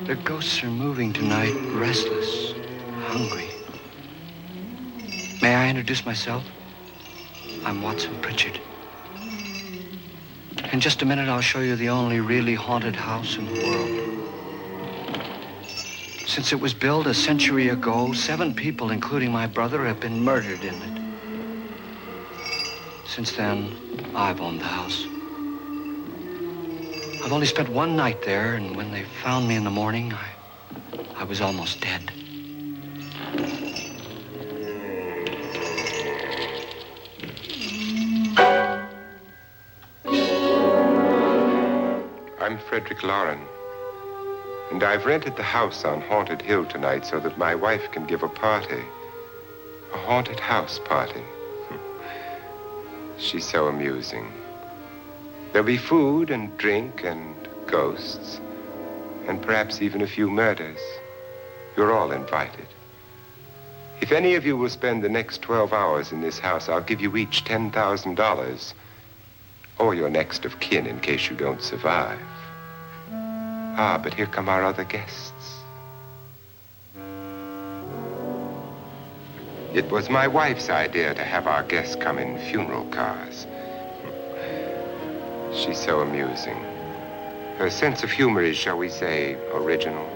The ghosts are moving tonight, restless, hungry. May I introduce myself? I'm Watson Pritchard. In just a minute, I'll show you the only really haunted house in the world. Since it was built a century ago, 7 people, including my brother, have been murdered in it. Since then, I've owned the house. I've only spent one night there, and when they found me in the morning, I was almost dead. I'm Frederick Lauren, and I've rented the house on Haunted Hill tonight so that my wife can give a party. A haunted house party. She's so amusing. There'll be food and drink and ghosts, and perhaps even a few murders. You're all invited. If any of you will spend the next 12 hours in this house, I'll give you each $10,000, or your next of kin in case you don't survive. Ah, but here come our other guests. It was my wife's idea to have our guests come in funeral cars. She's so amusing. Her sense of humor is, shall we say, original.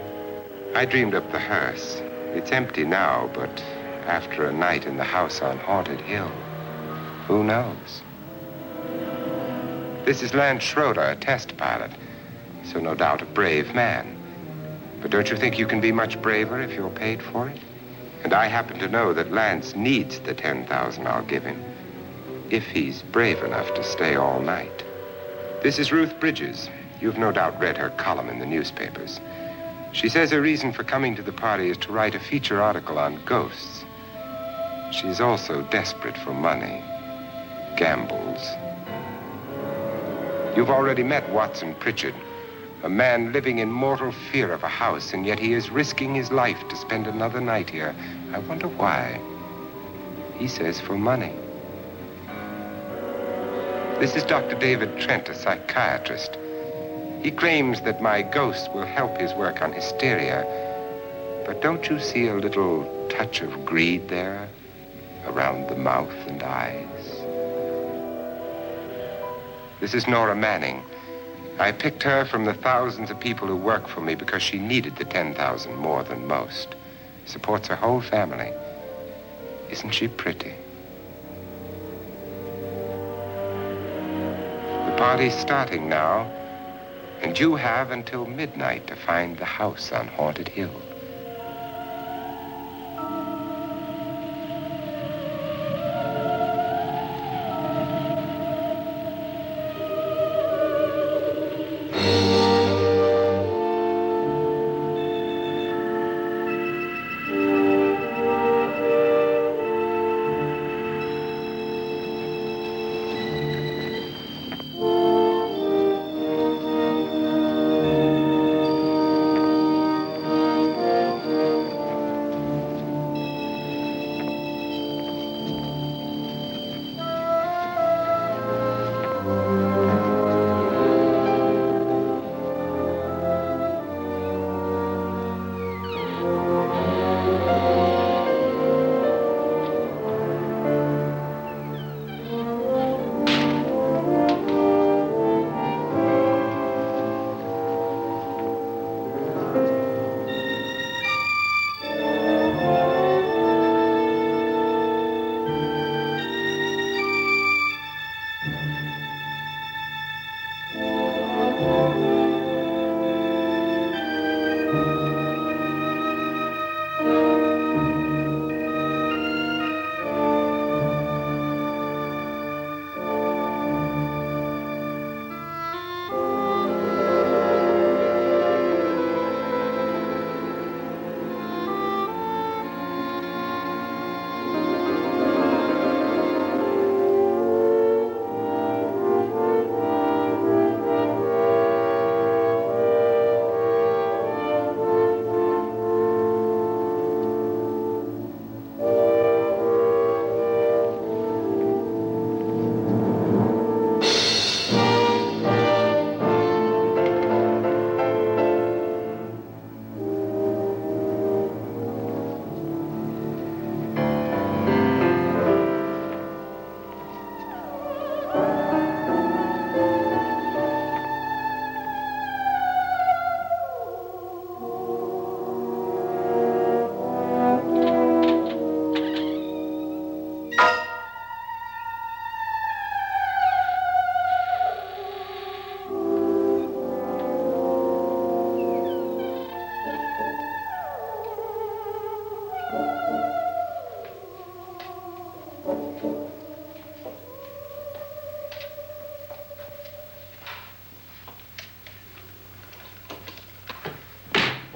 I dreamed up the hearse. It's empty now, but after a night in the house on Haunted Hill, who knows? This is Lance Schroeder, a test pilot, so no doubt a brave man. But don't you think you can be much braver if you're paid for it? And I happen to know that Lance needs the $10,000 I'll give him, if he's brave enough to stay all night. This is Ruth Bridges. You've no doubt read her column in the newspapers. She says her reason for coming to the party is to write a feature article on ghosts. She's also desperate for money, gambles. You've already met Watson Pritchard, a man living in mortal fear of a house, and yet he is risking his life to spend another night here. I wonder why. He says for money. This is Dr. David Trent, a psychiatrist. He claims that my ghost will help his work on hysteria. But don't you see a little touch of greed there around the mouth and eyes? This is Nora Manning. I picked her from the thousands of people who work for me because she needed the $10,000 more than most. Supports her whole family. Isn't she pretty? The party's starting now, and you have until midnight to find the house on Haunted Hill.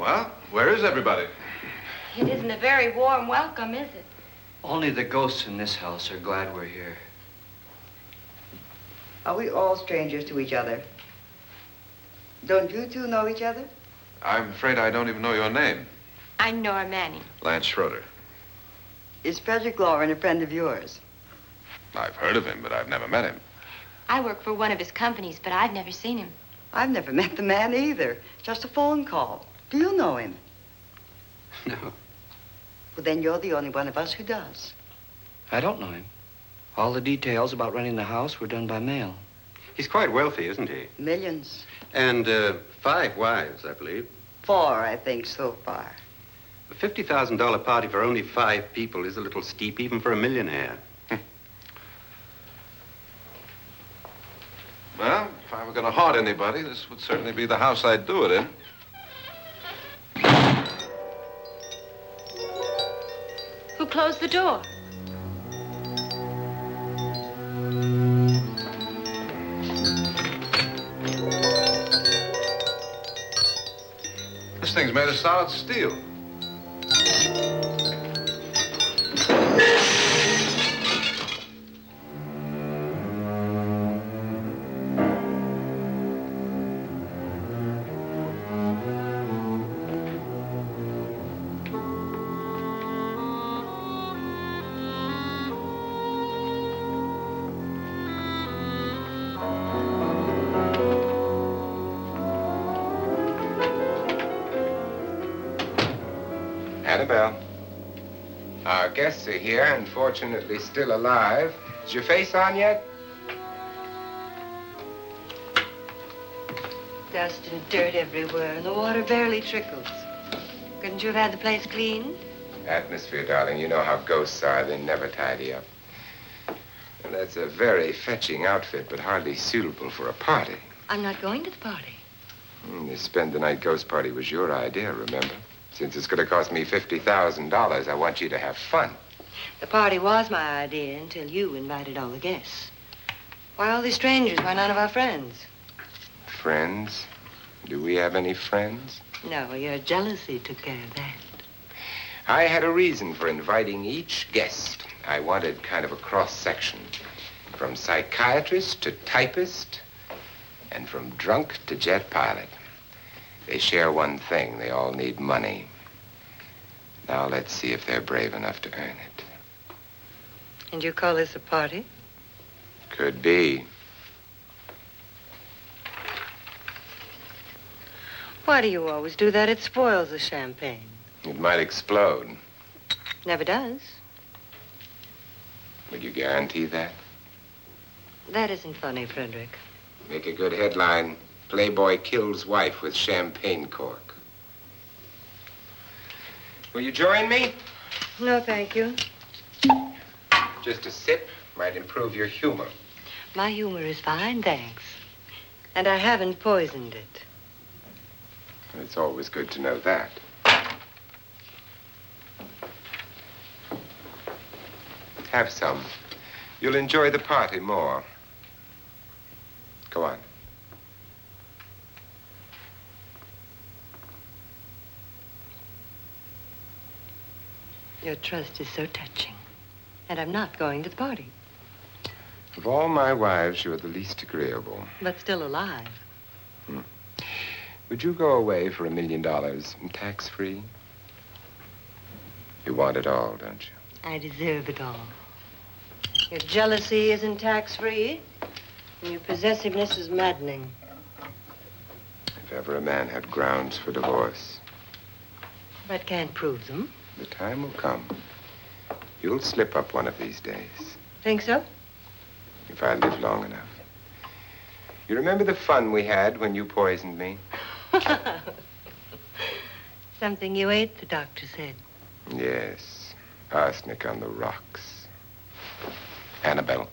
Well, where is everybody? It isn't a very warm welcome, is it? Only the ghosts in this house are glad we're here. Are we all strangers to each other? Don't you two know each other? I'm afraid I don't even know your name. I'm Nora Manning. Lance Schroeder. Is Frederick Lauren a friend of yours? I've heard of him, but I've never met him. I work for one of his companies, but I've never seen him. I've never met the man either. Just a phone call. Do you know him? No. Well, then you're the only one of us who does. I don't know him. All the details about running the house were done by mail. He's quite wealthy, isn't he? Millions. And 5 wives, I believe. 4, I think, so far. A $50,000 party for only 5 people is a little steep, even for a millionaire. Well, if I were going to haunt anybody, this would certainly be the house I'd do it in. Who closed the door? This thing's made of solid steel. Annabelle, our guests are here, unfortunately still alive. Is your face on yet? Dust and dirt everywhere, and the water barely trickles. Couldn't you have had the place cleaned? Atmosphere, darling. You know how ghosts are. They never tidy up. And that's a very fetching outfit, but hardly suitable for a party. I'm not going to the party. The spend-the-night ghost party was your idea, remember? Since it's going to cost me $50,000, I want you to have fun. The party was my idea until you invited all the guests. Why, all these strangers were none of our friends. Friends? Do we have any friends? No, your jealousy took care of that. I had a reason for inviting each guest. I wanted kind of a cross-section. From psychiatrist to typist, and from drunk to jet pilot. They share one thing. They all need money. Now let's see if they're brave enough to earn it. And you call this a party? Could be. Why do you always do that? It spoils the champagne. It might explode. Never does. Would you guarantee that? That isn't funny, Frederick. Make a good headline. Playboy kills wife with champagne cork. Will you join me? No, thank you. Just a sip might improve your humor. My humor is fine, thanks. And I haven't poisoned it. It's always good to know that. Have some. You'll enjoy the party more. Go on. Your trust is so touching. And I'm not going to the party. Of all my wives, you're the least agreeable. But still alive. Would you go away for $1 million tax-free? You want it all, don't you? I deserve it all. Your jealousy isn't tax-free, and your possessiveness is maddening. If ever a man had grounds for divorce. But can't prove them. The time will come. You'll slip up one of these days. Think so? If I live long enough. You remember the fun we had when you poisoned me? Something you ate, the doctor said. Yes. Arsenic on the rocks. Annabelle,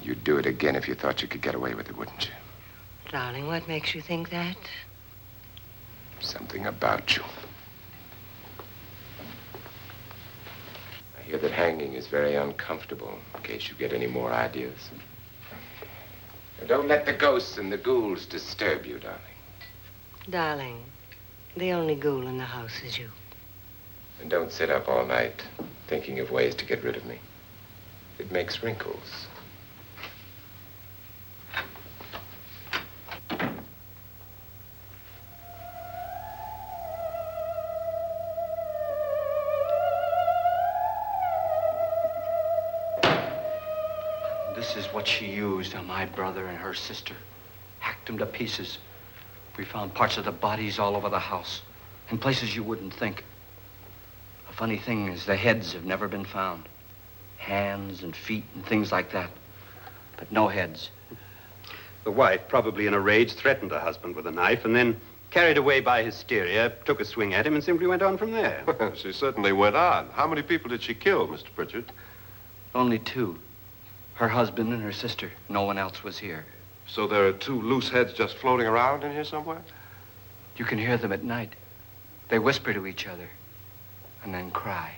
you'd do it again if you thought you could get away with it, wouldn't you? Darling, what makes you think that? Something about you. I hear that hanging is very uncomfortable, in case you get any more ideas. Now, don't let the ghosts and the ghouls disturb you, darling. Darling, The only ghoul in the house is you. And don't sit up all night thinking of ways to get rid of me. It makes wrinkles. This is what she used on my brother and her sister. Hacked them to pieces. We found parts of the bodies all over the house, in places you wouldn't think. The funny thing is the heads have never been found. Hands and feet and things like that. But no heads. The wife, probably in a rage, threatened her husband with a knife and then, carried away by hysteria, took a swing at him and simply went on from there. She certainly went on. How many people did she kill, Mr. Pritchard? Only two. Her husband and her sister. No one else was here. So there are two loose heads just floating around in here somewhere? You can hear them at night. They whisper to each other and then cry.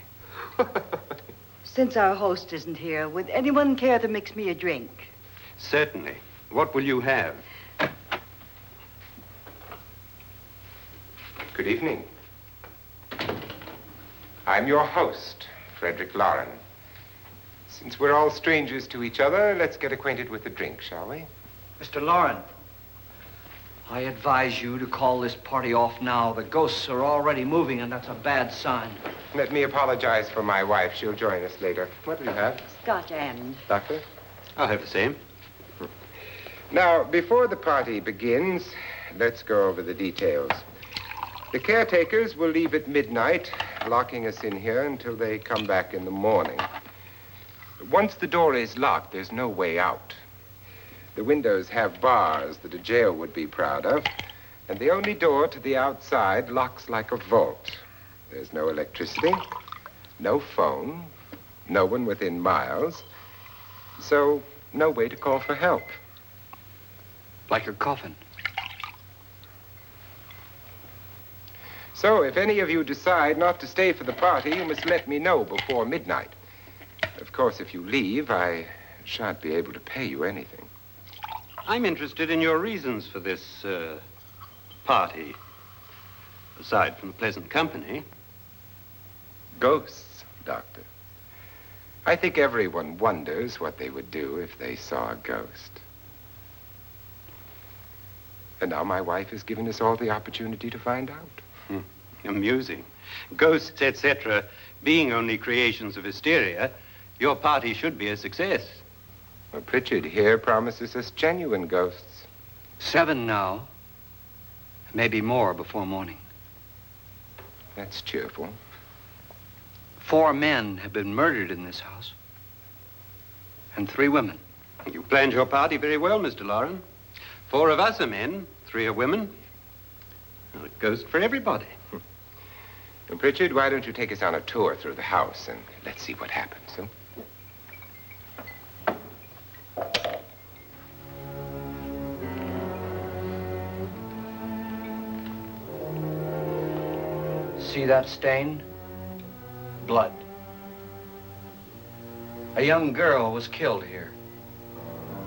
Since our host isn't here, would anyone care to mix me a drink? Certainly. What will you have? Good evening. I'm your host, Frederick Lauren. Since we're all strangers to each other, let's get acquainted with a drink, shall we? Mr. Lauren, I advise you to call this party off now. The ghosts are already moving, and that's a bad sign. Let me apologize for my wife. She'll join us later. What do you have? Scotch and. Doctor? I'll have the same. Now, before the party begins, let's go over the details. The caretakers will leave at midnight, locking us in here until they come back in the morning. Once the door is locked, there's no way out. The windows have bars that a jail would be proud of, and the only door to the outside locks like a vault. There's no electricity, no phone, no one within miles, so no way to call for help. Like a coffin. So if any of you decide not to stay for the party, you must let me know before midnight. Of course, if you leave, I shan't be able to pay you anything. I'm interested in your reasons for this, party. Aside from the pleasant company. Ghosts, Doctor. I think everyone wonders what they would do if they saw a ghost. And now my wife has given us all the opportunity to find out. Amusing. Ghosts, etc., being only creations of hysteria, your party should be a success. Well, Pritchard here promises us genuine ghosts. 7 now. Maybe more before morning. That's cheerful. 4 men have been murdered in this house. And 3 women. You planned your party very well, Mr. Lauren. 4 of us are men, 3 are women. Well, a ghost for everybody. And Pritchard, why don't you take us on a tour through the house and let's see what happens, huh? See that stain? Blood. A young girl was killed here.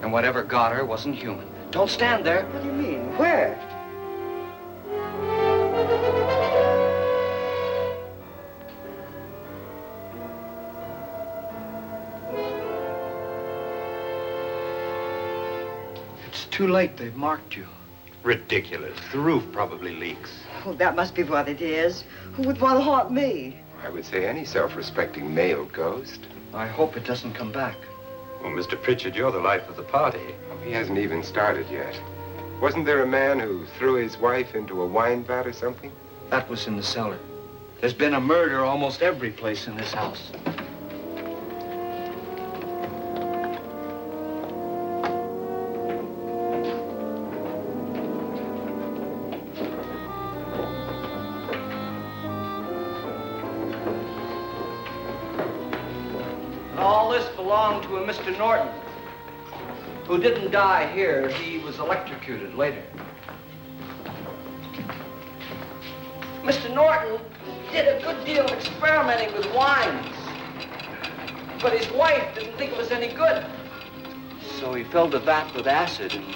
And whatever got her wasn't human. Don't stand there. What do you mean? Where? It's too late. They've marked you. Ridiculous. The roof probably leaks. Oh, that must be what it is. Who would want to haunt me? I would say any self-respecting male ghost. I hope it doesn't come back. Well, Mr. Pritchard, you're the life of the party. Oh, he hasn't even started yet. Wasn't there a man who threw his wife into a wine vat or something? That was in the cellar. There's been a murder almost every place in this house. All this belonged to a Mr. Norton, who didn't die here. He was electrocuted later. Mr. Norton did a good deal of experimenting with wines, but his wife didn't think it was any good. So he filled the vat with acid and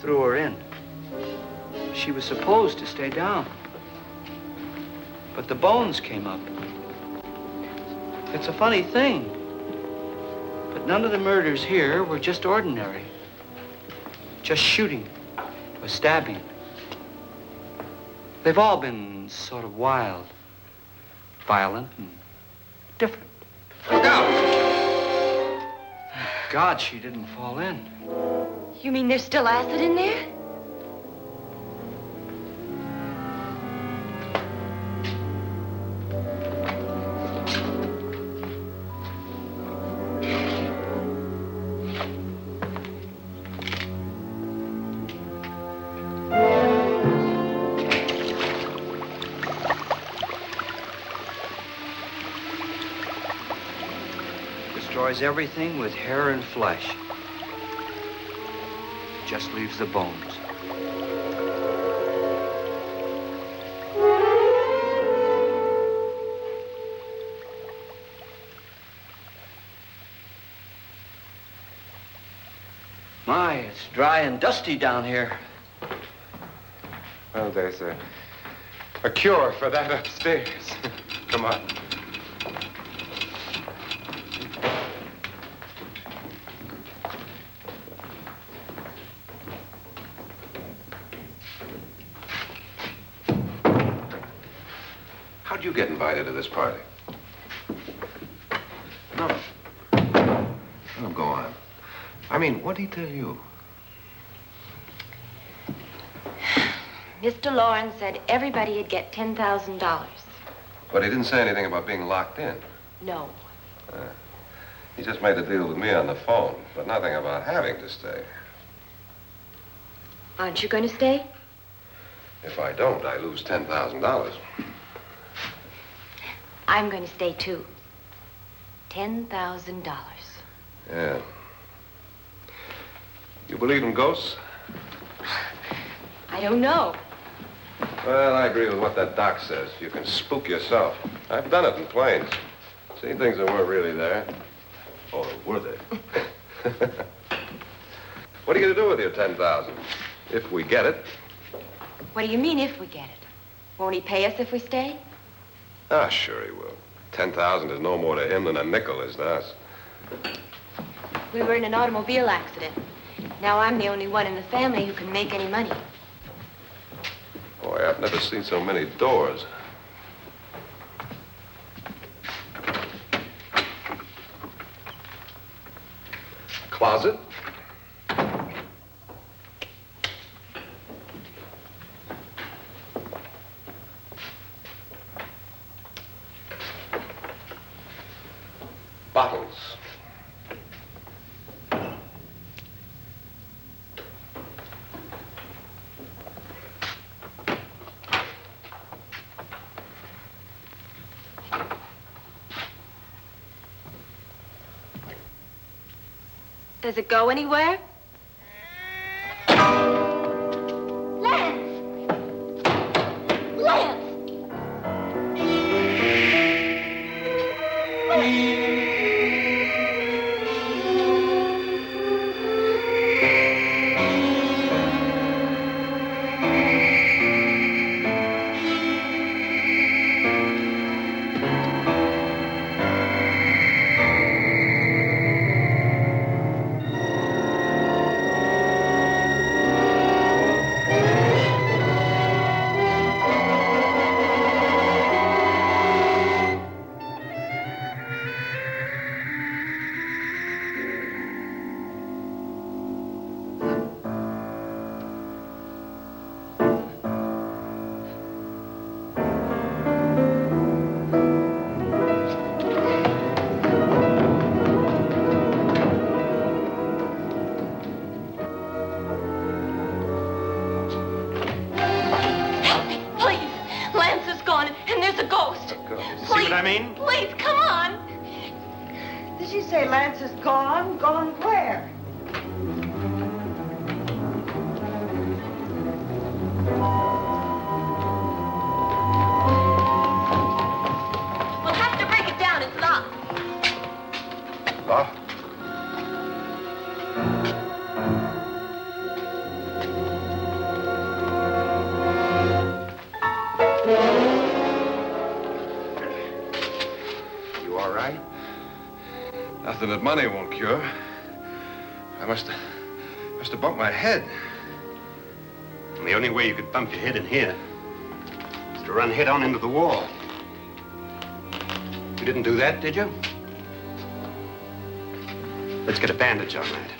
threw her in. She was supposed to stay down. But the bones came up. It's a funny thing. But none of the murders here were just ordinary. Just shooting or stabbing. They've all been sort of wild, violent, and different. Look out! God, she didn't fall in. You mean there's still acid in there? Destroys everything with hair and flesh. Just leaves the bones. My, it's dry and dusty down here. Well, there's a cure for that upstairs. Come on. How'd you get invited to this party? No. Oh, go on. I mean, what'd he tell you? Mr. Lawrence said everybody'd get $10,000. But he didn't say anything about being locked in. No. He just made the deal with me on the phone, but nothing about having to stay. Aren't you going to stay? If I don't, I lose $10,000. I'm going to stay, too. $10,000. Yeah. You believe in ghosts? I don't know. Well, I agree with what that doc says. You can spook yourself. I've done it in planes. Seen things that weren't really there. Or were they? What are you going to do with your $10,000? If we get it. What do you mean, if we get it? Won't he pay us if we stay? Ah, sure he will. 10,000 is no more to him than a nickel is to us. We were in an automobile accident. Now I'm the only one in the family who can make any money. Boy, I've never seen so many doors. Closet. Bottles. Does it go anywhere? Lance! Lance! Please, come on. Did she say Lance is gone? Gone where? We'll have to break it down. It's locked. Locked? Nothing that money won't cure. I must have bumped my head. And the only way you could bump your head in here is to run head on into the wall. You didn't do that, did you? Let's get a bandage on that.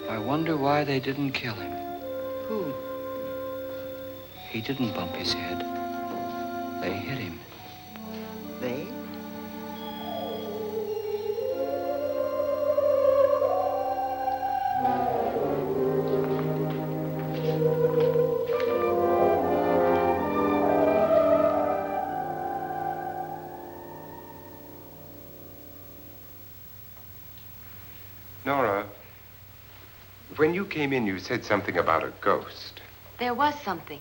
I wonder why they didn't kill him. Who? He didn't bump his head. They hit him. They? Nora, when you came in, you said something about a ghost. There was something.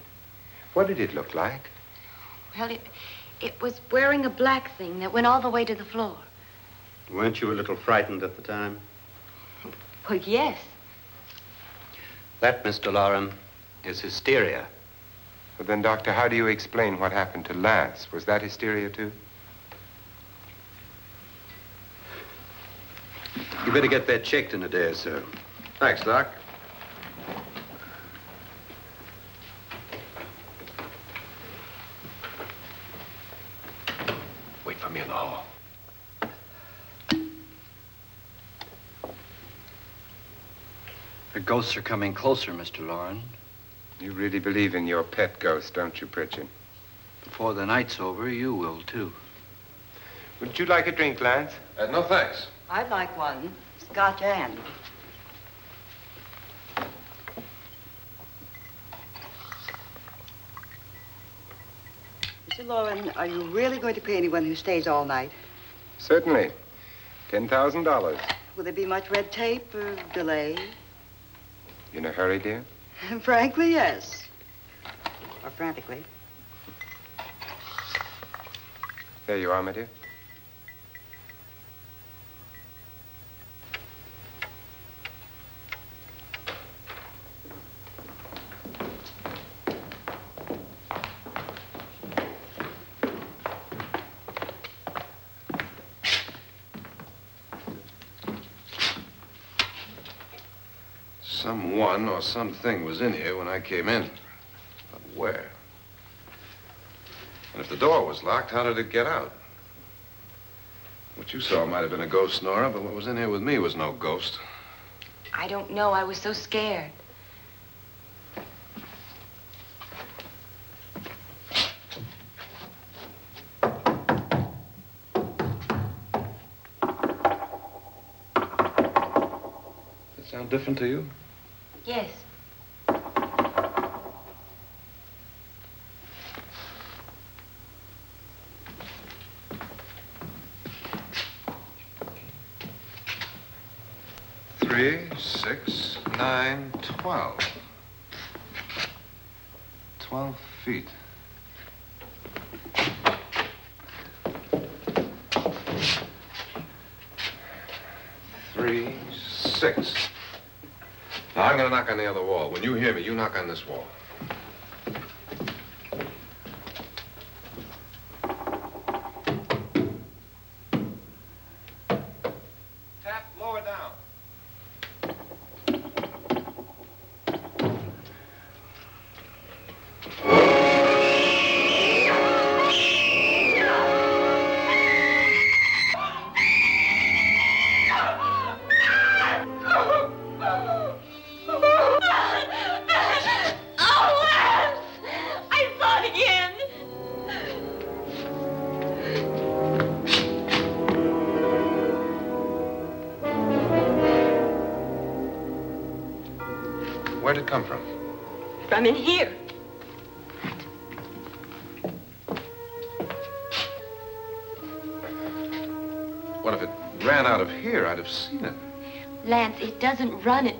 What did it look like? Well, it was wearing a black thing that went all the way to the floor. Weren't you a little frightened at the time? Well, yes. That, Mr. Loren, is hysteria. Well, then, Doctor, how do you explain what happened to Lance? Was that hysteria, too? You better get that checked in a day or so. Thanks, Doc. Wait for me in the hall. The ghosts are coming closer, Mr. Loren. You really believe in your pet ghost, don't you, Pritchard? Before the night's over, you will, too. Would you like a drink, Lance? No, thanks. I'd like one. Scotch and. Mr. Loren, are you really going to pay anyone who stays all night? Certainly. $10,000. Will there be much red tape or delay? You in a hurry, dear? Frankly, yes. Or frantically. There you are, my dear. Someone or something was in here when I came in. But where? And if the door was locked, how did it get out? What you saw might have been a ghost, Nora, but what was in here with me was no ghost. I don't know. I was so scared. Does it sound different to you? Yes. Three, 6, 9, 12. 12 feet. Three, 6. Now, I'm going to knock on the other wall. When you hear me, you knock on this wall. Tap lower down. Where'd it come from? From in here. What if it ran out of here? I'd have seen it. Lance, it doesn't run. It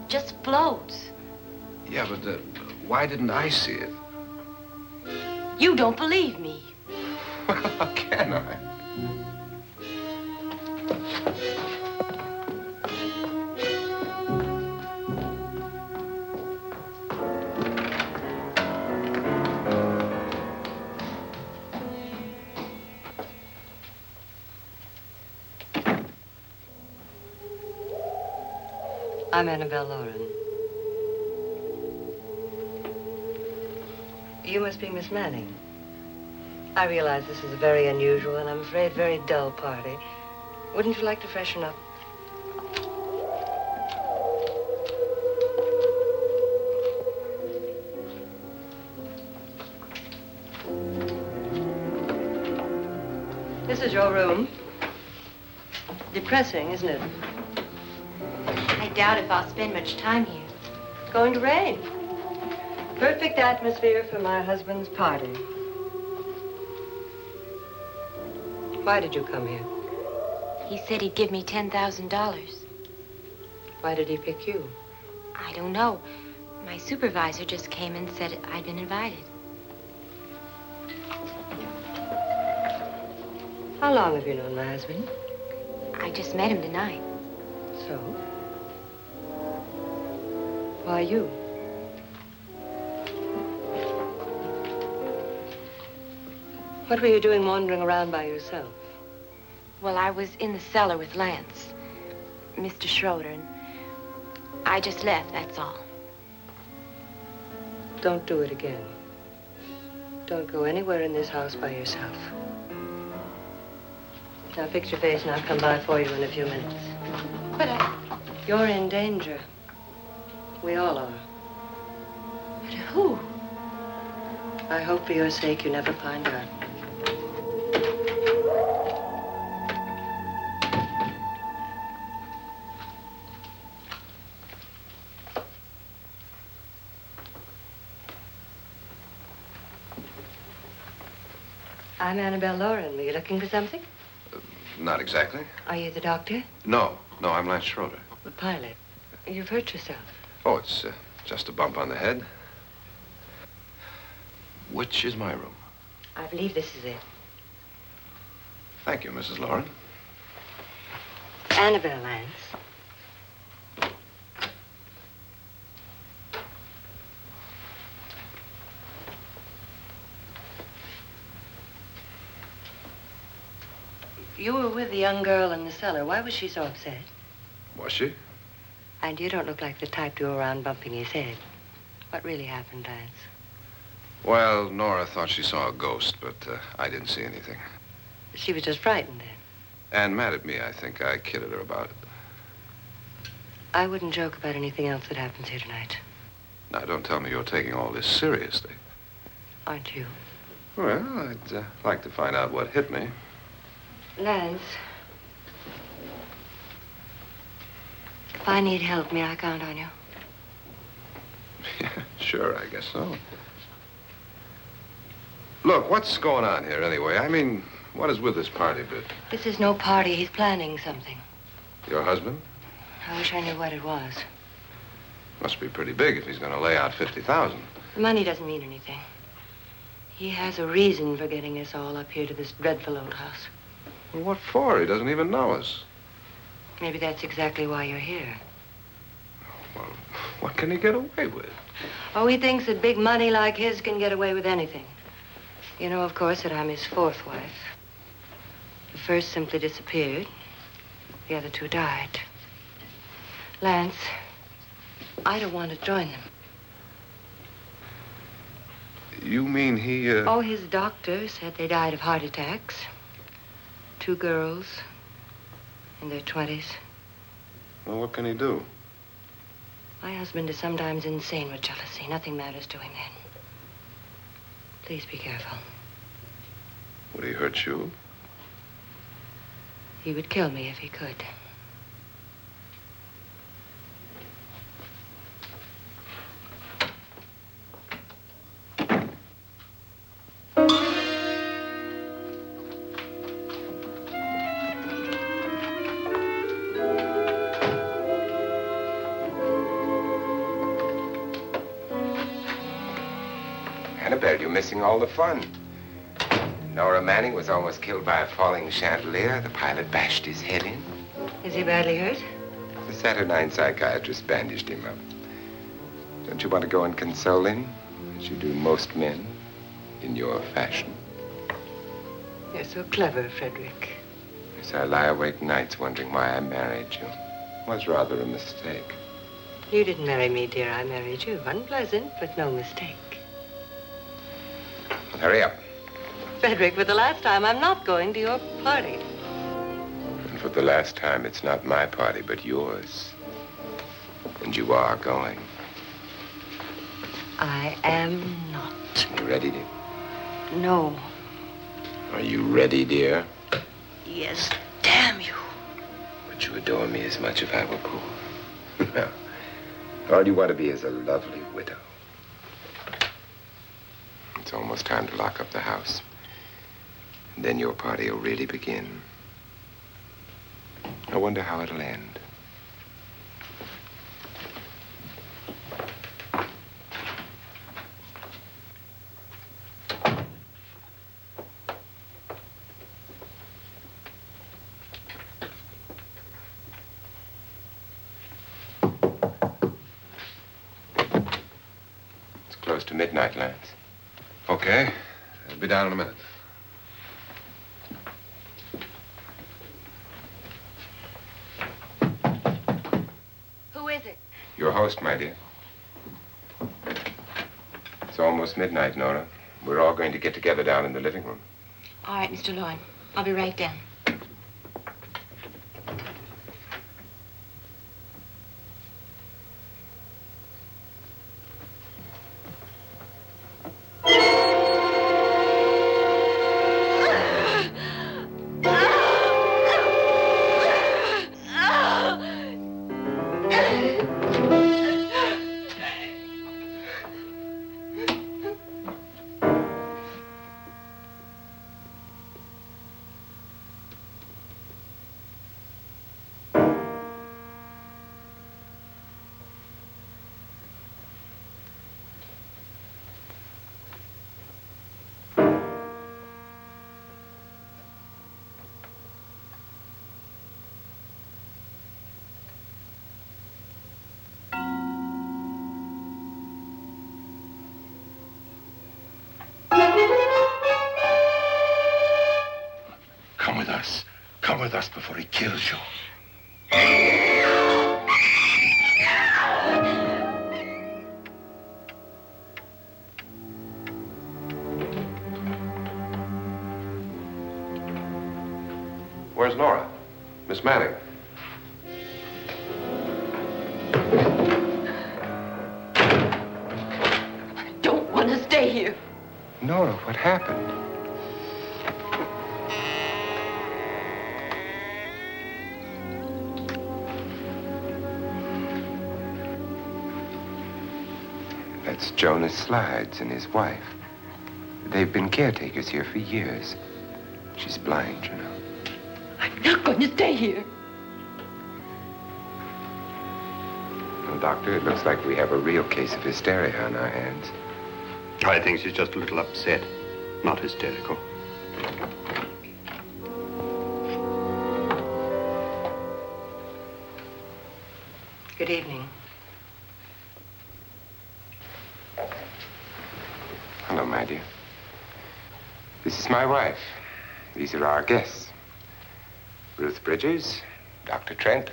just floats. Yeah, but why didn't I see it? You don't believe me. Well, how can I? I'm Annabelle Lauren. You must be Miss Manning. I realize this is a very unusual and I'm afraid very dull party. Wouldn't you like to freshen up? This is your room. Depressing, isn't it? I doubt if I'll spend much time here. It's going to rain. Perfect atmosphere for my husband's party. Why did you come here? He said he'd give me $10,000. Why did he pick you? I don't know. My supervisor just came and said I'd been invited. How long have you known my husband? I just met him tonight. So? Why you? What were you doing wandering around by yourself? Well, I was in the cellar with Lance, Mr. Schroeder, and I just left, that's all. Don't do it again. Don't go anywhere in this house by yourself. Now fix your face and I'll come by for you in a few minutes. But You're in danger. We all are. But who? I hope for your sake you never find out. I'm Annabelle Lauren. Were you looking for something? Not exactly. Are you the doctor? No, I'm Lance Schroeder. The pilot. You've hurt yourself. Oh, it's just a bump on the head. Which is my room? I believe this is it. Thank you, Mrs. Lauren. Annabelle Lance. You were with the young girl in the cellar. Why was she so upset? Was she? And you don't look like the type to go around bumping his head. What really happened, Lance? Well, Nora thought she saw a ghost, but I didn't see anything. She was just frightened then. And mad at me, I think. I kidded her about it. I wouldn't joke about anything else that happens here tonight. Now, don't tell me you're taking all this seriously. Aren't you? Well, I'd like to find out what hit me. Lance. If I need help, may I count on you? Yeah, sure, I guess so. Look, what's going on here anyway? I mean, what is with this party bit? This is no party. He's planning something. Your husband? I wish I knew what it was. Must be pretty big if he's going to lay out 50,000. The money doesn't mean anything. He has a reason for getting us all up here to this dreadful old house. Well, what for? He doesn't even know us. Maybe that's exactly why you're here. Well, what can he get away with? Oh, he thinks that big money like his can get away with anything. You know, of course, that I'm his fourth wife. The first simply disappeared. The other two died. Lance, I don't want to join them. You mean he, Oh, his doctor said they died of heart attacks. 2 girls in their 20s. Well, what can he do? My husband is sometimes insane with jealousy. Nothing matters to him then. Please be careful. Would he hurt you? He would kill me if he could. Annabelle, you're missing all the fun. Nora Manning was almost killed by a falling chandelier. The pilot bashed his head in. Is he badly hurt? The Saturnine psychiatrist bandaged him up. Don't you want to go and console him, as you do most men, in your fashion? You're so clever, Frederick. Yes, I lie awake nights wondering why I married you. It was rather a mistake. You didn't marry me, dear. I married you. Unpleasant, but no mistake. Well, hurry up. Frederick, for the last time, I'm not going to your party. And for the last time, it's not my party, but yours. And you are going. I am not. You ready, dear? No. Are you ready, dear? Yes, damn you. Would you adore me as much if I were poor? No. All you want to be is a lovely widow. It's almost time to lock up the house. And then your party will really begin. I wonder how it'll end. It's close to midnight, Lance. Okay. I'll be down in a minute. Who is it? Your host, my dear. It's almost midnight, Nora. We're all going to get together down in the living room. All right, Mr. Lloyd. I'll be right down. Come with us. Come with us before he kills you. Where's Nora? Miss Manning. I don't want to stay here. Nora, what happened? That's Jonas Slides and his wife. They've been caretakers here for years. She's blind, you know. I'm not going to stay here. Well, Doctor, it looks like we have a real case of hysteria on our hands. I think she's just a little upset, not hysterical. Good evening. Hello, my dear. This is my wife. These are our guests. Ruth Bridgers, Dr. Trent.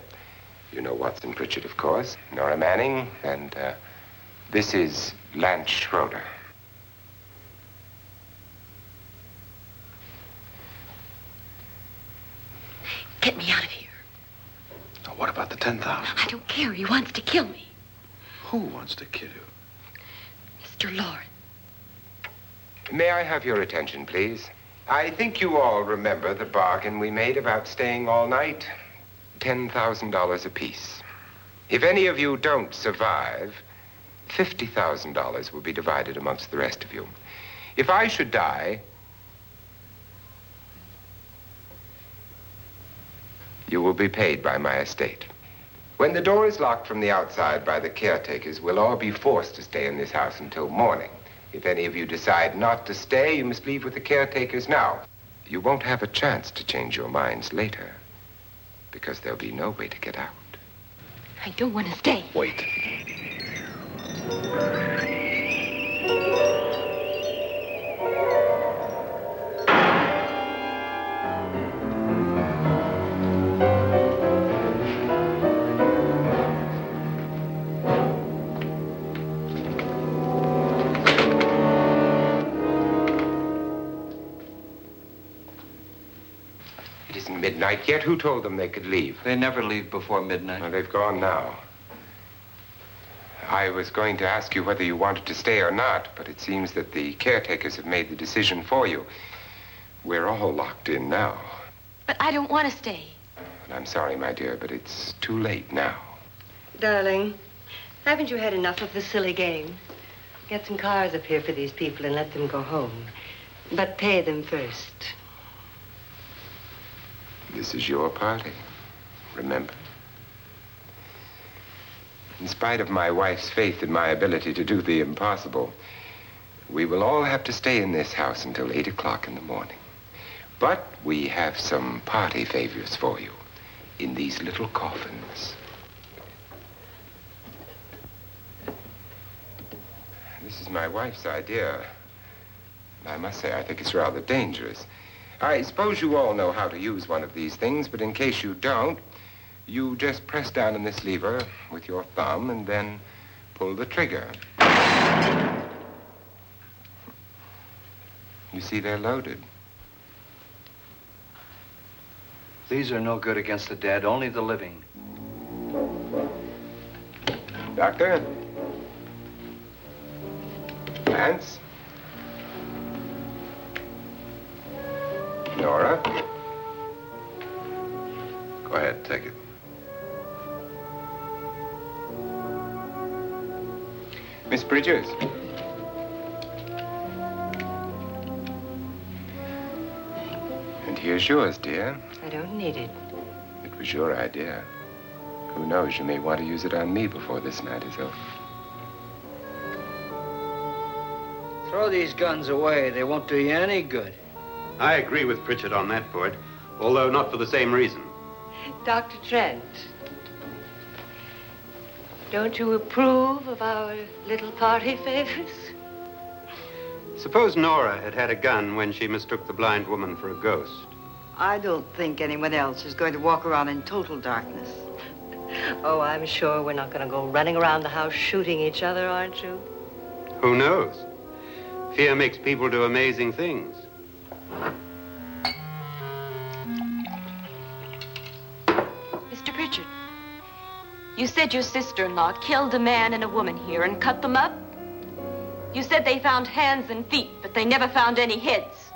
You know Watson Pritchard, of course. Nora Manning, and this is Lance Schroeder. Get me out of here. Now, what about the 10,000? I don't care. He wants to kill me. Who wants to kill you? Mr. Lawrence. May I have your attention, please? I think you all remember the bargain we made about staying all night. $10,000 apiece. If any of you don't survive, $50,000 will be divided amongst the rest of you. If I should die, you will be paid by my estate. When the door is locked from the outside by the caretakers, we'll all be forced to stay in this house until morning. If any of you decide not to stay, you must leave with the caretakers now. You won't have a chance to change your minds later, because there'll be no way to get out. I don't want to stay. Wait. midnight yet. Who told them they could leave? They never leave before midnight. Well, they've gone now. I was going to ask you whether you wanted to stay or not, but it seems that the caretakers have made the decision for you. We're all locked in now. But I don't want to stay. And I'm sorry, my dear, but it's too late now. Darling, haven't you had enough of the silly game? Get some cars up here for these people and let them go home. But pay them first. This is your party, remember? In spite of my wife's faith in my ability to do the impossible, we will all have to stay in this house until 8 o'clock in the morning. But we have some party favors for you in these little coffins. This is my wife's idea. And I must say, I think it's rather dangerous. I suppose you all know how to use one of these things, but in case you don't, you just press down on this lever with your thumb and then pull the trigger. You see, they're loaded. These are no good against the dead, only the living. Doctor? Lance? Nora? Go ahead, take it. Miss Bridges? And here's yours, dear. I don't need it. It was your idea. Who knows, you may want to use it on me before this night is over. Throw these guns away. They won't do you any good. I agree with Pritchard on that point, although not for the same reason. Dr. Trent, don't you approve of our little party favors? Suppose Nora had had a gun when she mistook the blind woman for a ghost. I don't think anyone else is going to walk around in total darkness. Oh, I'm sure we're not going to go running around the house shooting each other, aren't you? Who knows? Fear makes people do amazing things. Mr. Pritchard, you said your sister-in-law killed a man and a woman here and cut them up? You said they found hands and feet, but they never found any heads.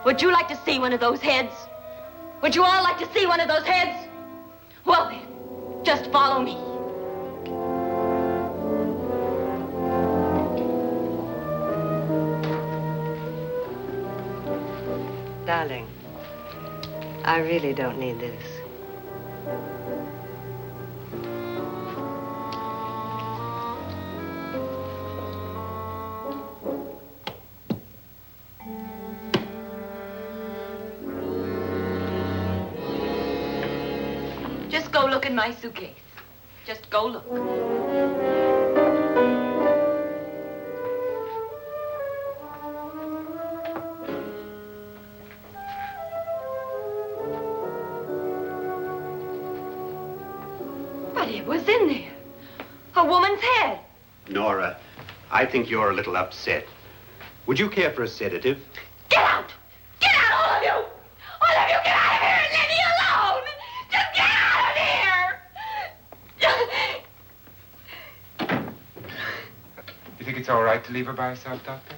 Would you like to see one of those heads? Would you all like to see one of those heads? Well then, just follow me. Darling, I really don't need this. Just go look in my suitcase. Just go look. But it was in there. A woman's head. Nora, I think you're a little upset. Would you care for a sedative? Get out! Get out, all of you! All of you, get out of here and leave me alone! Just get out of here! You think it's all right to leave her by herself, Doctor?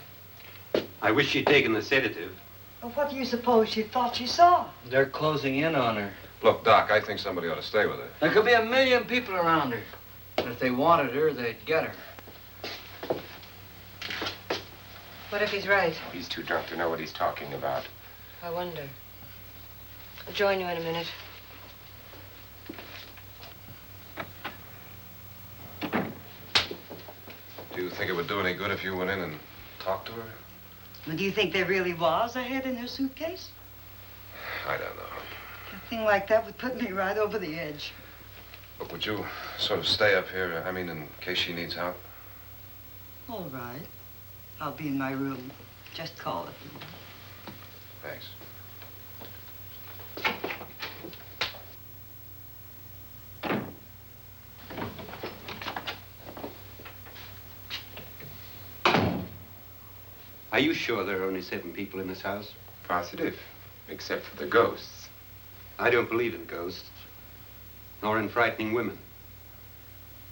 I wish she'd taken the sedative. Well, what do you suppose she thought she saw? They're closing in on her. Look, Doc, I think somebody ought to stay with her. There could be 1,000,000 people around her. But if they wanted her, they'd get her. What if he's right? He's too drunk to know what he's talking about. I wonder. I'll join you in a minute. Do you think it would do any good if you went in and talked to her? Well, do you think there really was a head in her suitcase? I don't know. A thing like that would put me right over the edge. Look, would you sort of stay up here, I mean, in case she needs help? All right. I'll be in my room. Just call it. Thanks. Are you sure there are only 7 people in this house? Positive, except for the ghosts. I don't believe in ghosts, nor in frightening women.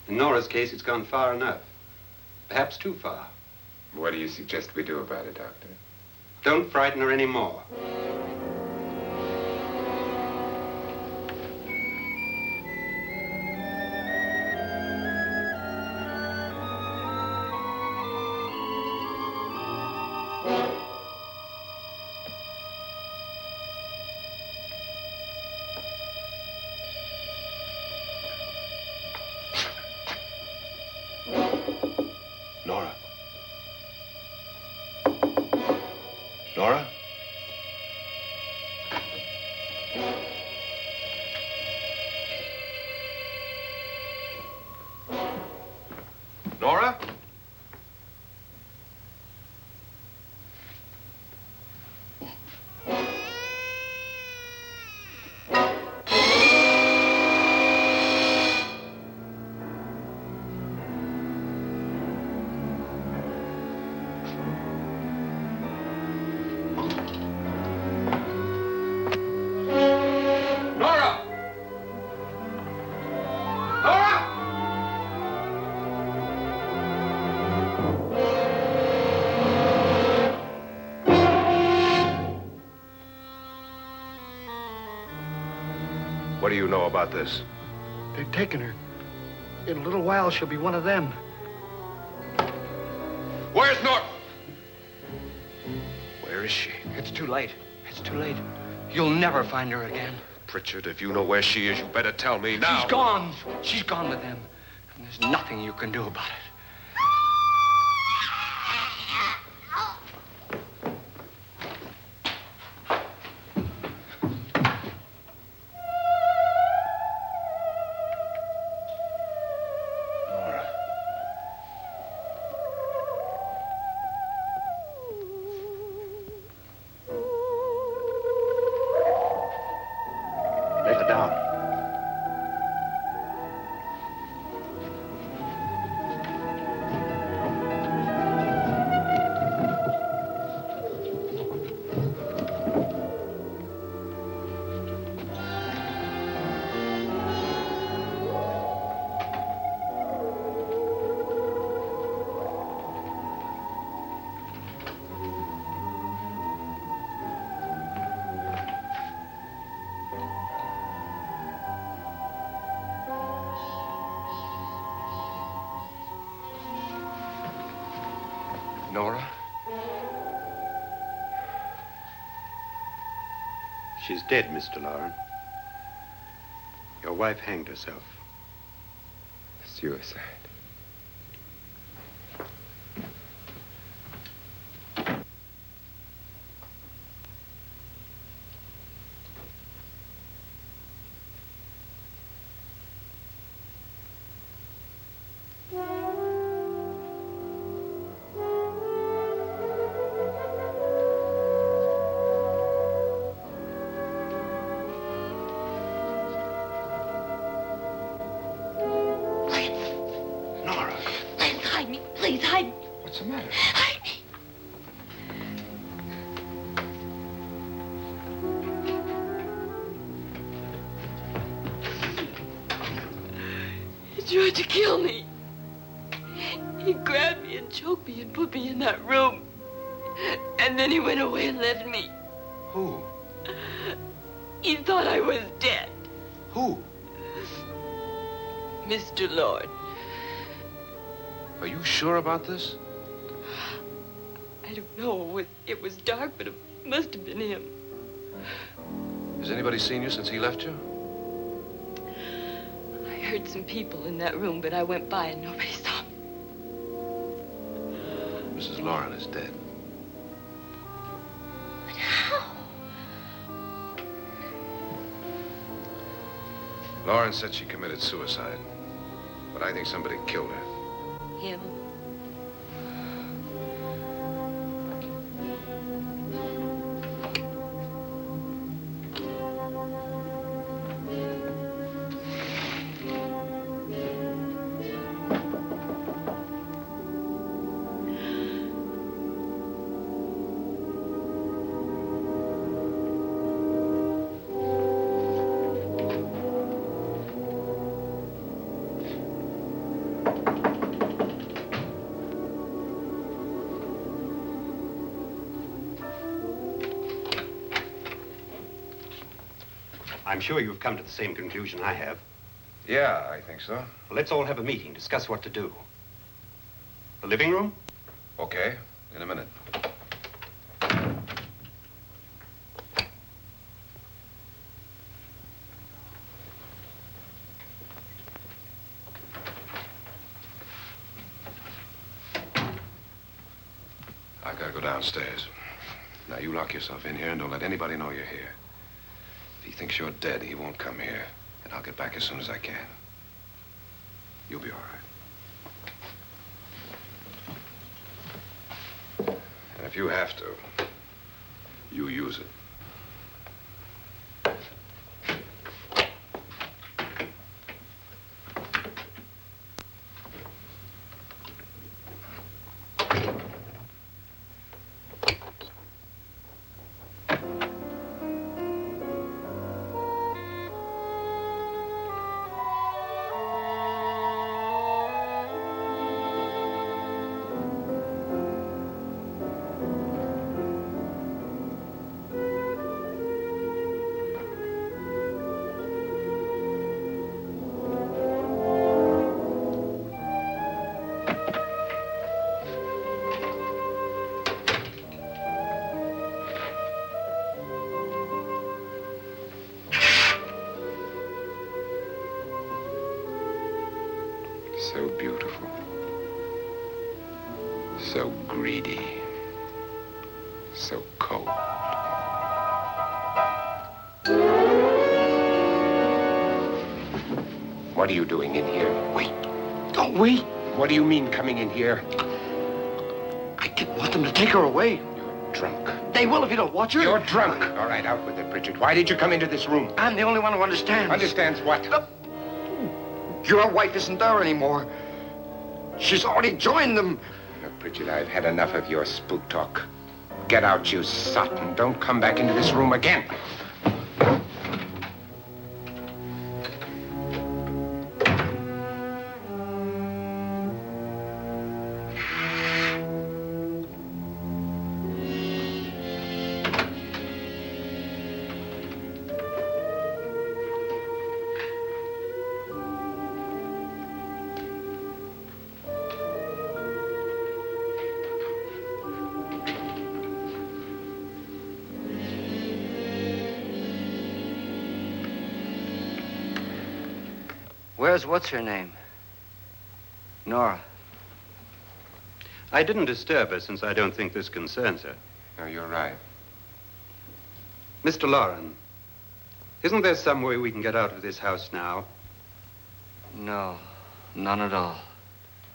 In Nora's case, it's gone far enough. Perhaps too far. What do you suggest we do about it, Doctor? Don't frighten her anymore. Nora? Nora? Nora? What do you know about this? They've taken her. In a little while, she'll be one of them. Where's Norton? Where is she? It's too late. It's too late. You'll never find her again. Pritchard, if you know where she is, you better tell me now. She's gone. She's gone with them. And there's nothing you can do about it. Let her down. Nora? She's dead, Mr. Lauren. Your wife hanged herself. Suicide. Please, hide me. What's the matter? Hide me. He tried to kill me. He grabbed me and choked me and put me in that room. And then he went away and left me. Who? He thought I was dead. Who? Mr. Lord. Are you sure about this? I don't know. It was dark, but it must have been him. Has anybody seen you since he left you? I heard some people in that room, but I went by and nobody saw me. Mrs. Lauren is dead. But how? Lauren said she committed suicide, but I think somebody killed her. Him? I'm sure you've come to the same conclusion I have. Yeah, I think so. Well, let's all have a meeting, discuss what to do. The living room? Okay, in a minute. I've got to go downstairs. Now, you lock yourself in here and don't let anybody know you're here. If he thinks you're dead, he won't come here. And I'll get back as soon as I can. You'll be all right. And if you have to, you use it. So beautiful. So greedy. So cold. What are you doing in here? Wait. Don't wait. What do you mean coming in here? I didn't want them to take her away. You're drunk. They will if you don't watch her. You're drunk. All right, out with it, Bridget. Why did you come into this room? I'm the only one who understands. Understands what? Your wife isn't there anymore. She's already joined them. Look, Bridget, I've had enough of your spook talk. Get out, you sot, and don't come back into this room again. Where's what's-her-name? Nora. I didn't disturb her since I don't think this concerns her. No, you're right. Mr. Loren, isn't there some way we can get out of this house now? No, none at all.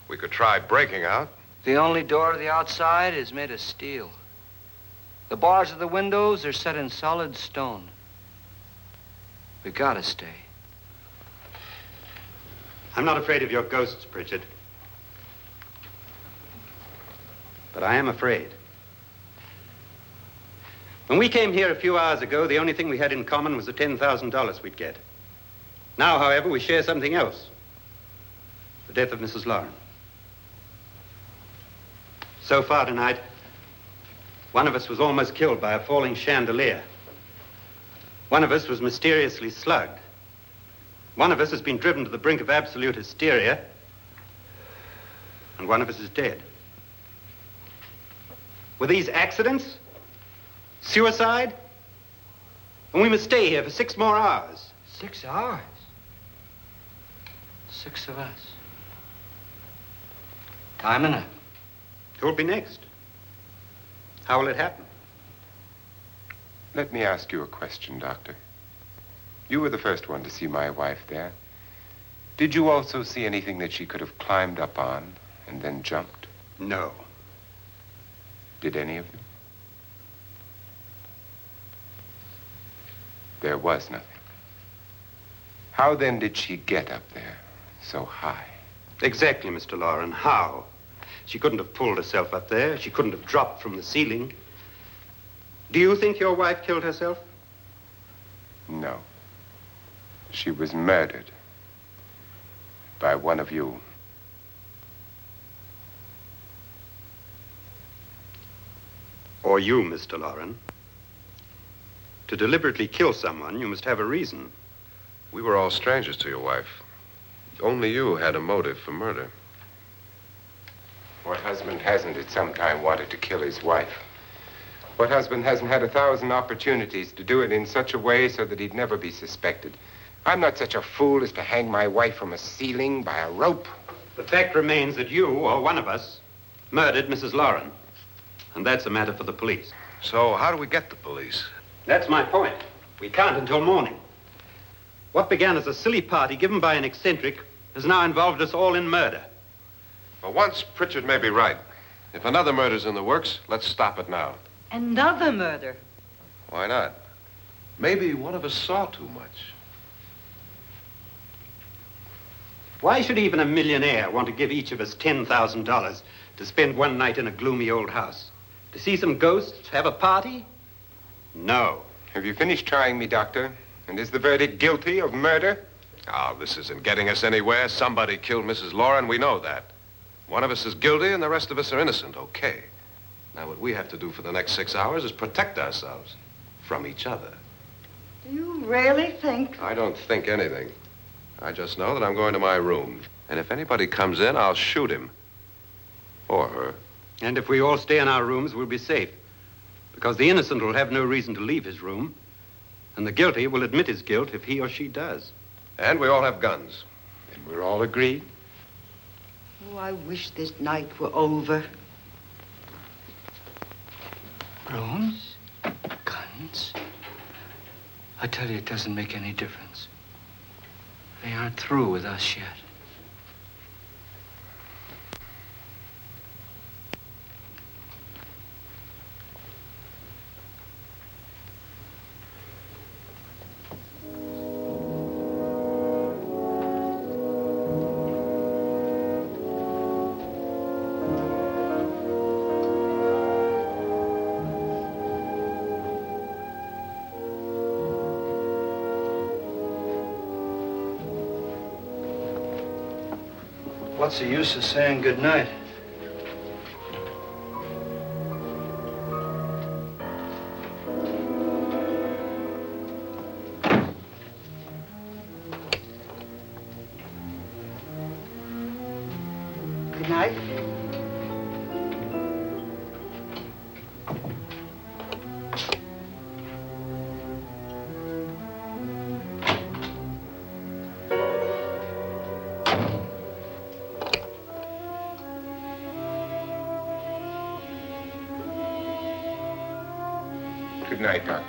We could try breaking out. The only door to the outside is made of steel. The bars of the windows are set in solid stone. We gotta stay. I'm not afraid of your ghosts, Bridget. But I am afraid. When we came here a few hours ago, the only thing we had in common was the $10,000 we'd get. Now, however, we share something else. The death of Mrs. Loren. So far tonight, one of us was almost killed by a falling chandelier. One of us was mysteriously slugged. One of us has been driven to the brink of absolute hysteria, and one of us is dead. Were these accidents? Suicide? And we must stay here for 6 more hours. 6 hours? 6 of us. Time enough. Who'll be next? How will it happen? Let me ask you a question, Doctor. You were the first one to see my wife there. Did you also see anything that she could have climbed up on and then jumped? No. Did any of you? There was nothing. How then did she get up there so high? Exactly, Mr. Loren. How? She couldn't have pulled herself up there. She couldn't have dropped from the ceiling. Do you think your wife killed herself? No. She was murdered by one of you. Or you, Mr. Loren. To deliberately kill someone, you must have a reason. We were all strangers to your wife. Only you had a motive for murder. What husband hasn't at some time wanted to kill his wife? What husband hasn't had 1,000 opportunities to do it in such a way so that he'd never be suspected? I'm not such a fool as to hang my wife from a ceiling by a rope. The fact remains that you, or one of us, murdered Mrs. Lauren. And that's a matter for the police. So how do we get the police? That's my point. We can't until morning. What began as a silly party given by an eccentric has now involved us all in murder. For once, Pritchard may be right. If another murder's in the works, let's stop it now. Another murder? Why not? Maybe one of us saw too much. Why should even a millionaire want to give each of us $10,000 to spend one night in a gloomy old house? To see some ghosts, have a party? No. Have you finished trying me, Doctor? And is the verdict guilty of murder? Oh, this isn't getting us anywhere. Somebody killed Mrs. Lauren. We know that. One of us is guilty and the rest of us are innocent. Okay. Now, what we have to do for the next 6 hours is protect ourselves from each other. Do you really think? I don't think anything. I just know that I'm going to my room. And if anybody comes in, I'll shoot him. Or her. And if we all stay in our rooms, we'll be safe. Because the innocent will have no reason to leave his room. And the guilty will admit his guilt if he or she does. And we all have guns. And we're all agreed? Oh, I wish this night were over. Rooms? Guns? I tell you, it doesn't make any difference. They aren't through with us yet. What's the use of saying good night? Good night. Good night, Doctor.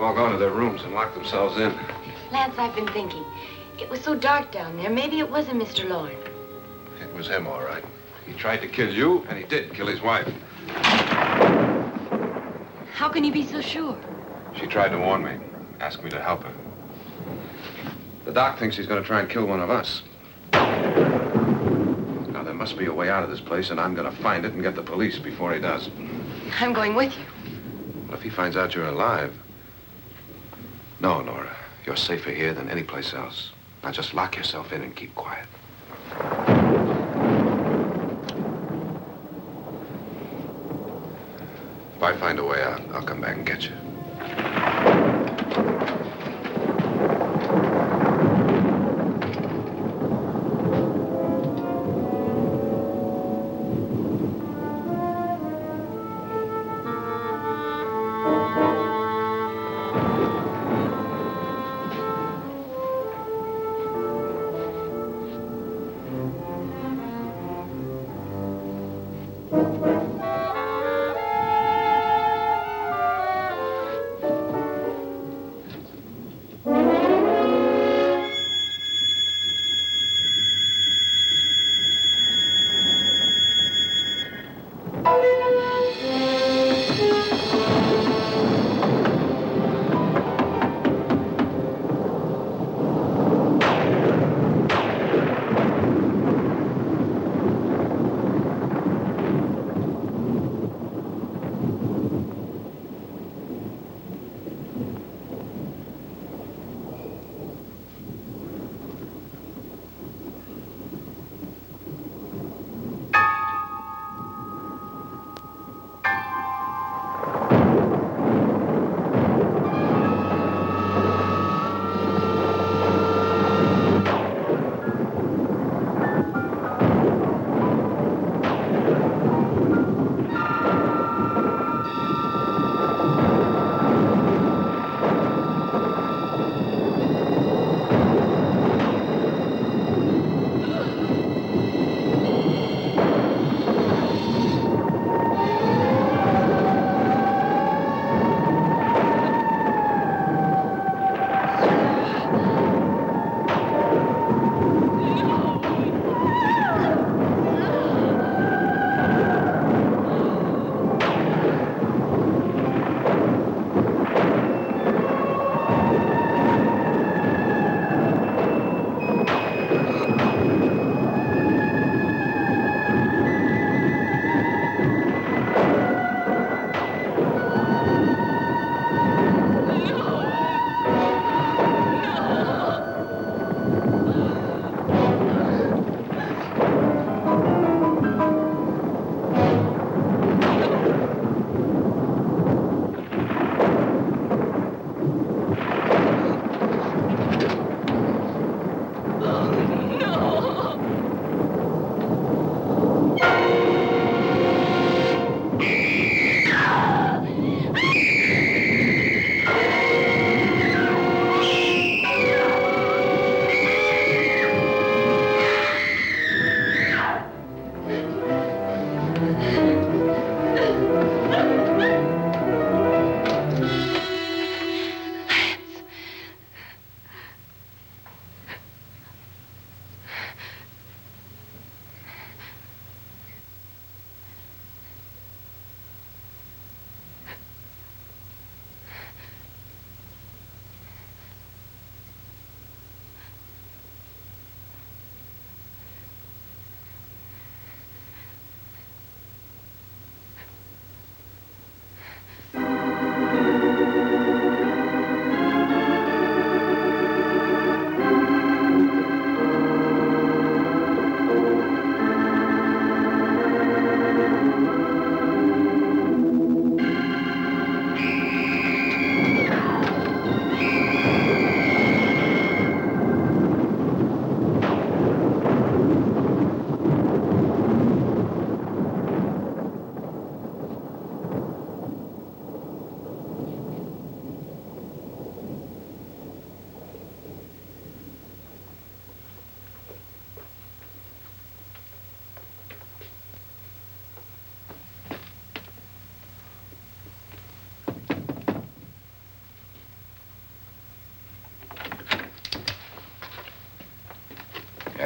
all gone to their rooms and locked themselves in. Lance, I've been thinking. It was so dark down there. Maybe it wasn't Mr. Lorne. It was him, all right. He tried to kill you, and he did kill his wife. How can you be so sure? She tried to warn me, asked me to help her. The doc thinks he's going to try and kill one of us. Now, there must be a way out of this place, and I'm going to find it and get the police before he does. I'm going with you. Well, if he finds out you're alive... No, Nora. You're safer here than any place else. Now, just lock yourself in and keep quiet. If I find a way out, I'll come back and get you.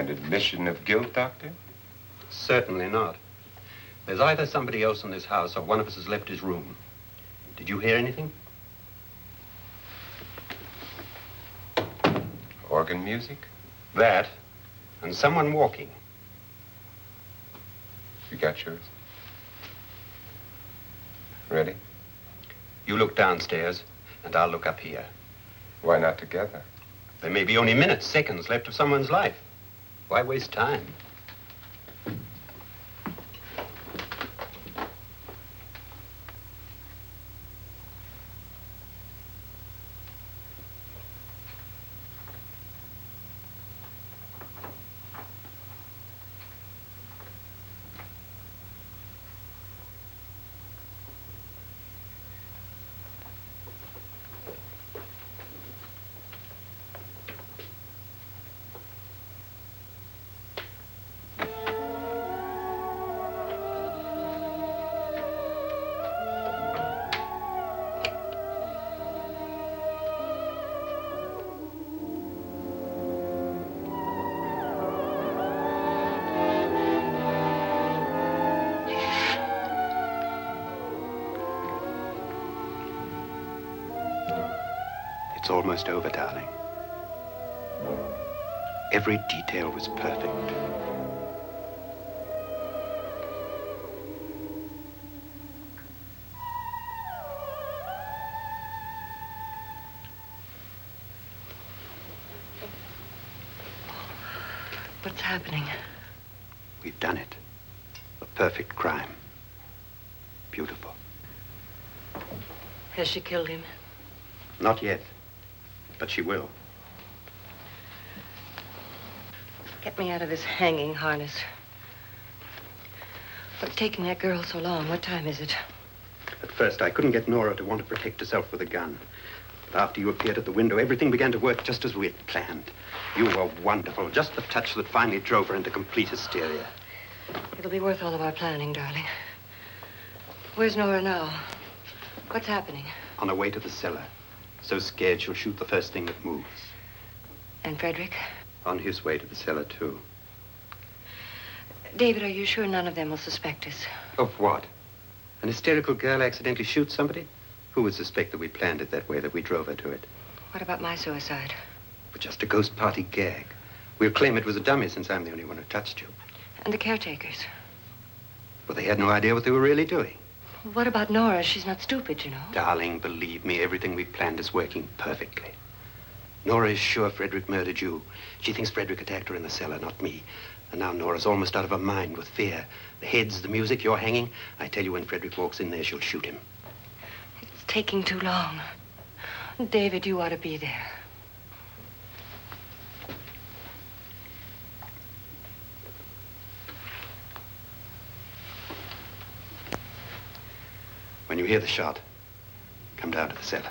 An admission of guilt, Doctor? Certainly not. There's either somebody else in this house or one of us has left his room. Did you hear anything? Organ music? That, and someone walking. You got yours? Ready? You look downstairs, and I'll look up here. Why not together? There may be only minutes, seconds left of someone's life. Why waste time? It's almost over, darling. Every detail was perfect. What's happening? We've done it. A perfect crime. Beautiful. Has she killed him? Not yet, but she will. Get me out of this hanging harness. What's taking that girl so long? What time is it? At first, I couldn't get Nora to want to protect herself with a gun. But after you appeared at the window, everything began to work just as we had planned. You were wonderful. Just the touch that finally drove her into complete hysteria. It'll be worth all of our planning, darling. Where's Nora now? What's happening? On her way to the cellar. So scared she'll shoot the first thing that moves. And Frederick? On his way to the cellar, too. David, are you sure none of them will suspect us? Of what? An hysterical girl accidentally shoots somebody? Who would suspect that we planned it that way, that we drove her to it? What about my suicide? But just a ghost party gag. We'll claim it was a dummy since I'm the only one who touched you. And the caretakers? Well, they had no idea what they were really doing. What about Nora? She's not stupid, you know. Darling, believe me, everything we planned is working perfectly. Nora is sure Frederick murdered you. She thinks Frederick attacked her in the cellar, not me. And now Nora's almost out of her mind with fear. The heads, the music, you're hanging. I tell you, when Frederick walks in there, she'll shoot him. It's taking too long. David, you ought to be there. When you hear the shot, come down to the cellar.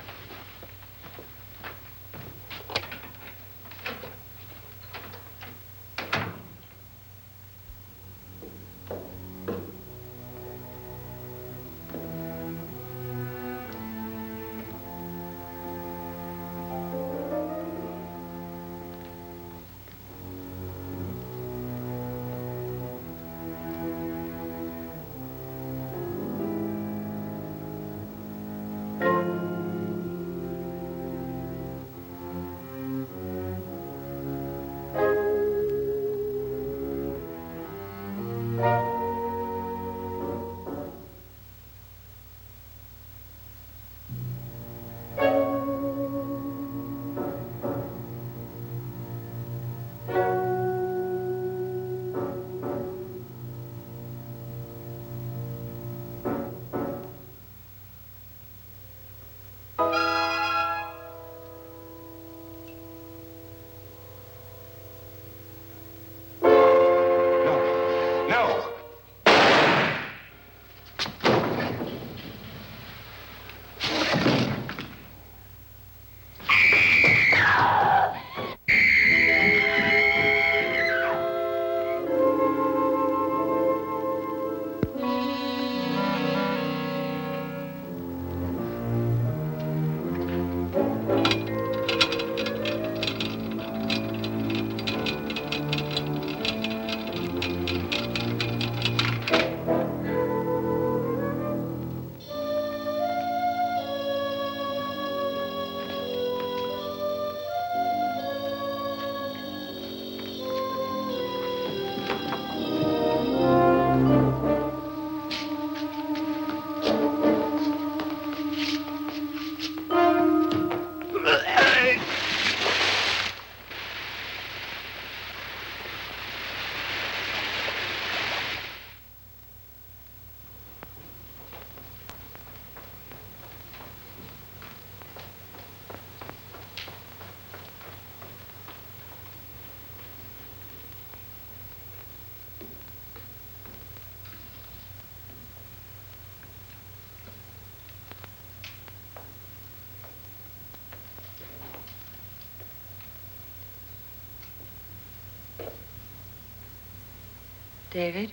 David?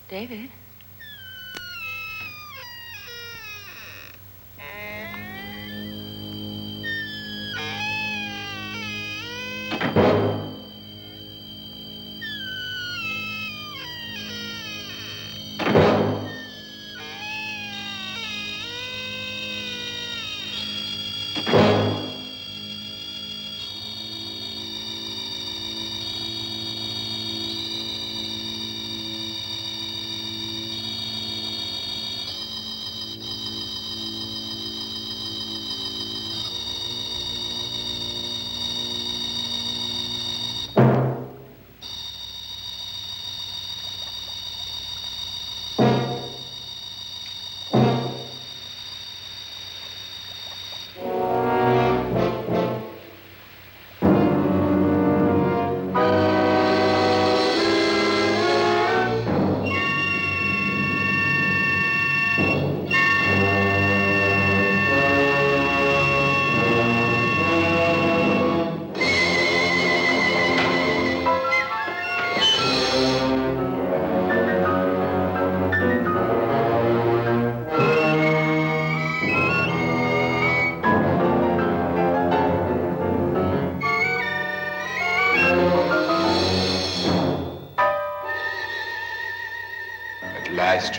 David?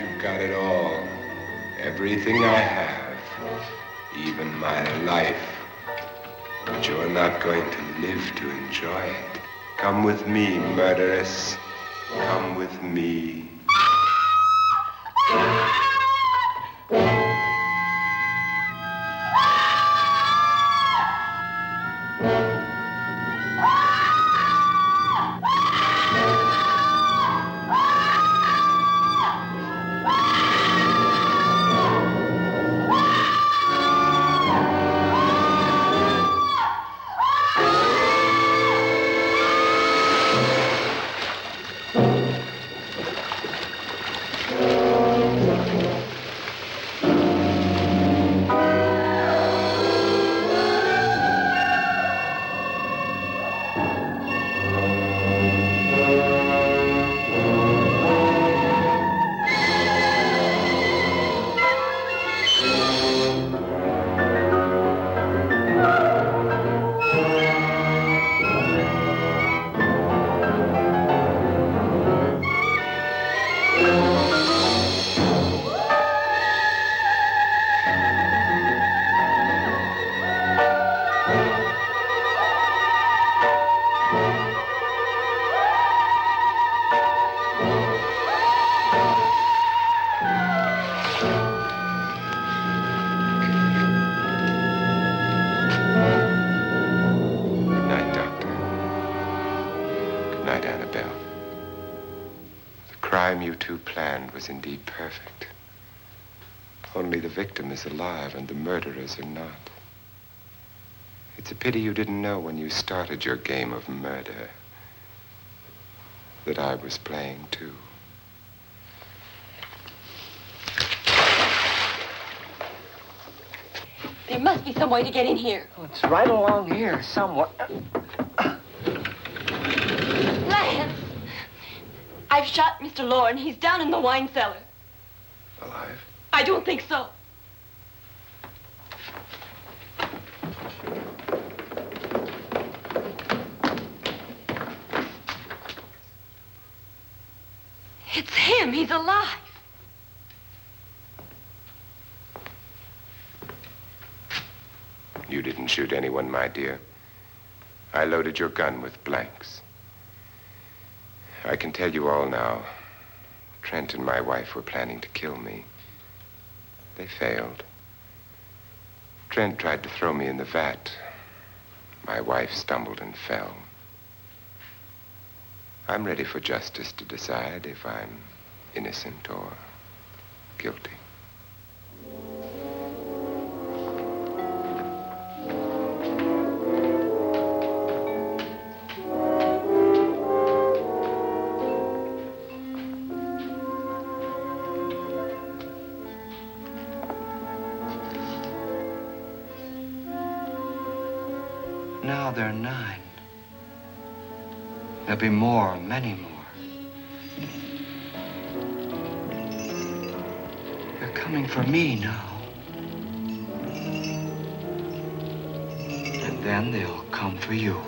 You've got it all. Everything I have. Even my life. But you're not going to live to enjoy it. Come with me, murderess. Come with me. Was indeed perfect. Only the victim is alive and the murderers are not. It's a pity you didn't know when you started your game of murder that I was playing too. There must be some way to get in here. Oh, it's right along here somewhere. Lance! I've shot Mr. Loren. He's down in the wine cellar. Alive? I don't think so. It's him. He's alive. You didn't shoot anyone, my dear. I loaded your gun with blanks. I can tell you all now. Trent and my wife were planning to kill me. They failed. Trent tried to throw me in the vat. My wife stumbled and fell. I'm ready for justice to decide if I'm innocent or guilty. Now they're 9. There'll be more, many more. They're coming for me now. And then they'll come for you.